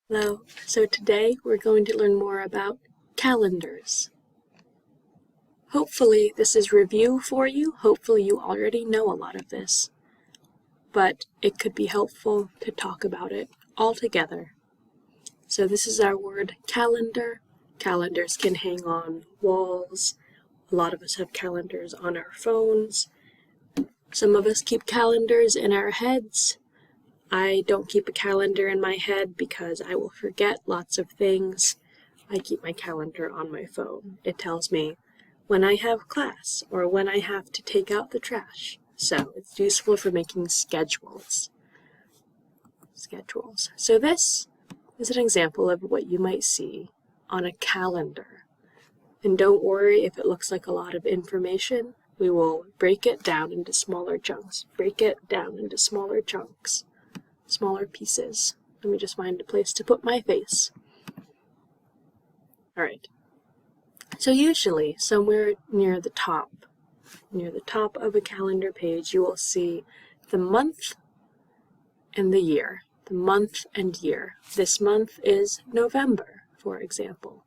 Hello, so today we're going to learn more about calendars. Hopefully this is review for you. Hopefully you already know a lot of this, but it could be helpful to talk about it all together. So this is our word calendar. Calendars can hang on walls. A lot of us have calendars on our phones. Some of us keep calendars in our heads. I don't keep a calendar in my head because I will forget lots of things. I keep my calendar on my phone. It tells me when I have class or when I have to take out the trash. So it's useful for making schedules. So this is an example of what you might see on a calendar. And don't worry if it looks like a lot of information. We will break it down into smaller chunks. Smaller pieces. Let me just find a place to put my face. All right. So usually somewhere near the top of a calendar page, you will see the month and the year. The month and year. This month is November, for example.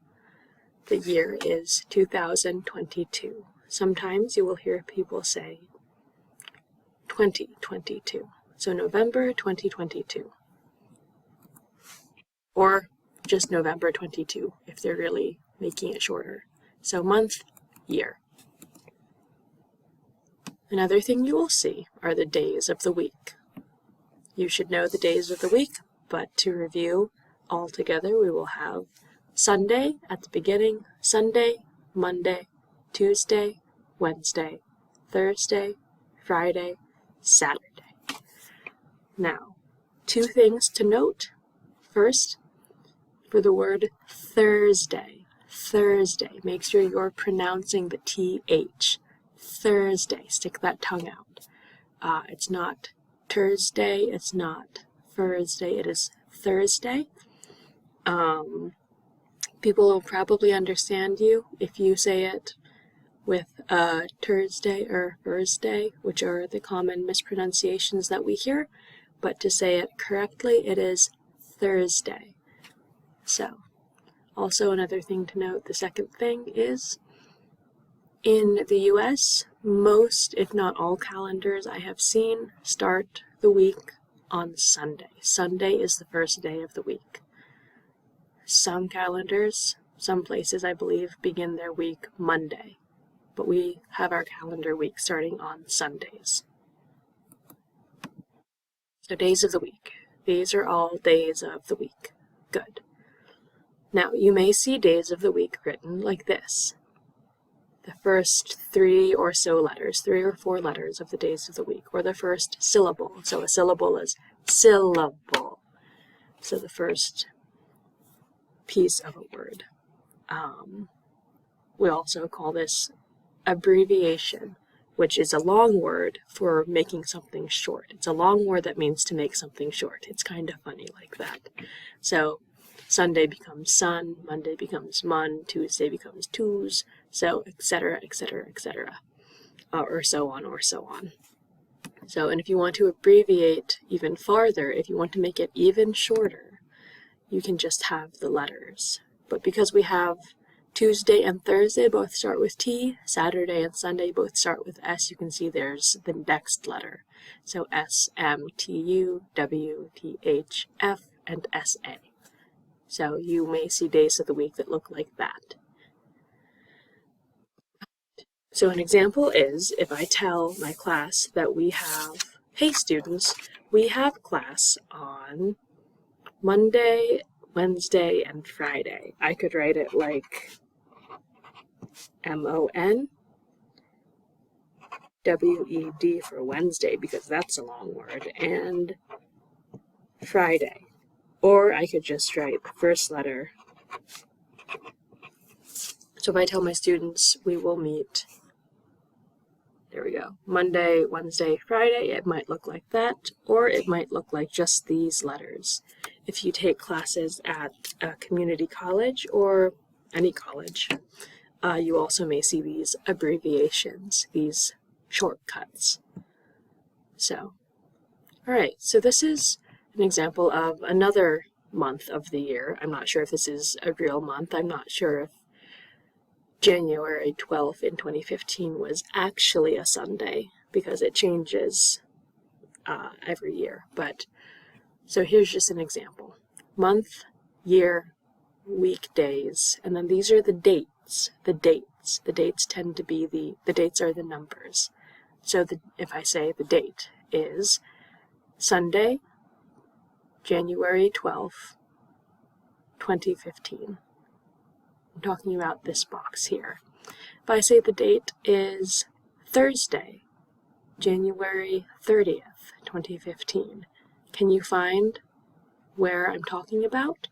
The year is 2022. Sometimes you will hear people say 2022. So November 2022. Or just November 22 if they're really making it shorter. So month, year. Another thing you will see are the days of the week. You should know the days of the week, but to review all together, we will have Sunday at the beginning, Sunday, Monday, Tuesday, Wednesday, Thursday, Friday, Saturday. Now, two things to note. First, for the word Thursday, make sure you're pronouncing the TH. Thursday, stick that tongue out. It's not Thursday, it's not Thursday, it is Thursday. People will probably understand you if you say it with Thursday or Thursday, which are the common mispronunciations that we hear, but to say it correctly, it is Thursday. So, also another thing to note, the second thing is, in the US, most, if not all calendars I have seen start the week on Sunday. Sunday is the first day of the week. Some calendars, some places I believe, begin their week Monday, but we have our calendar week starting on Sundays. So days of the week. These are all days of the week. Good. Now, you may see days of the week written like this. The first three or four letters of the days of the week, or the first syllable. So a syllable is syllable. So the first piece of a word. We also call this abbreviation, which is a long word for making something short. It's a long word that means to make something short. It's kind of funny like that. So Sunday becomes sun, Monday becomes mun, Tuesday becomes twos, so etc., etc., etc., or so on. So, and if you want to abbreviate even farther, if you want to make it even shorter, you can just have the letters. But because we have Tuesday and Thursday both start with T, Saturday and Sunday both start with S, you can see there's the next letter. So S, M, T, U, W, T, H, F, and S, A. So you may see days of the week that look like that. So an example is if I tell my class that we have, hey students, we have class on Monday, Wednesday, and Friday. I could write it like MON, WED for Wednesday because that's a long word, and Friday. Or I could just write the first letter. So if I tell my students we will meet, there we go, Monday, Wednesday, Friday, it might look like that, or it might look like just these letters. If you take classes at a community college or any college, you also may see these abbreviations, these shortcuts. So, all right, so this is an example of another month of the year. I'm not sure if this is a real month. I'm not sure if January 12th in 2015 was actually a Sunday, because it changes every year. But so here's just an example. Month, year, week, days, and then these are the dates. The dates tend to be the dates are the numbers. So if I say the date is Sunday, January 12th, 2015. I'm talking about this box here. If I say the date is Thursday, January 30th, 2015, can you find where I'm talking about?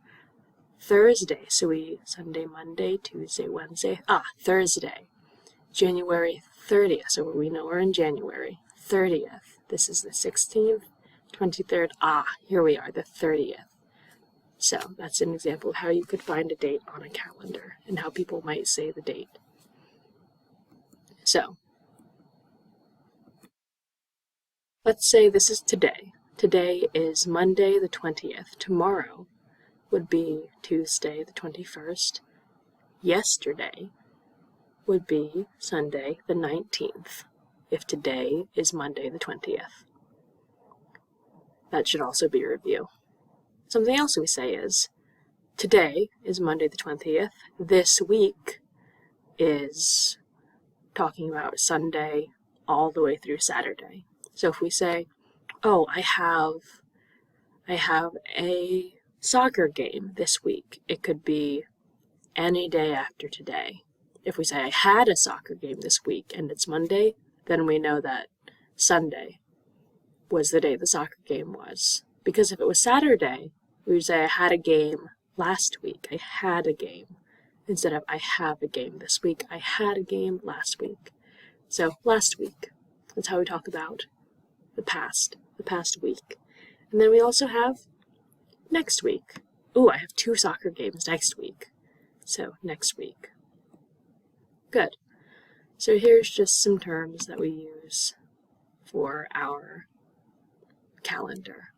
Thursday, so Sunday, Monday, Tuesday, Wednesday, Thursday, January 30th, so we know we're in January, 30th, this is the 16th, 23rd, here we are, the 30th. So that's an example of how you could find a date on a calendar and how people might say the date. So let's say this is today. Today is Monday the 20th. Tomorrow would be Tuesday the 21st. Yesterday would be Sunday the 19th, if today is Monday the 20th. That should also be a review. Something else we say is, today is Monday the 20th. This week is talking about Sunday all the way through Saturday. So if we say, oh, I have a soccer game this week, it could be any day after today. If we say I had a soccer game this week and it's Monday, then we know that Sunday was the day the soccer game was. Because if it was Saturday, we would say I had a game last week. I had a game. Instead of I have a game this week, I had a game last week. So last week, that's how we talk about the past week. And then we also have next week. Ooh, I have 2 soccer games next week. So next week. Good. So here's just some terms that we use for our calendar.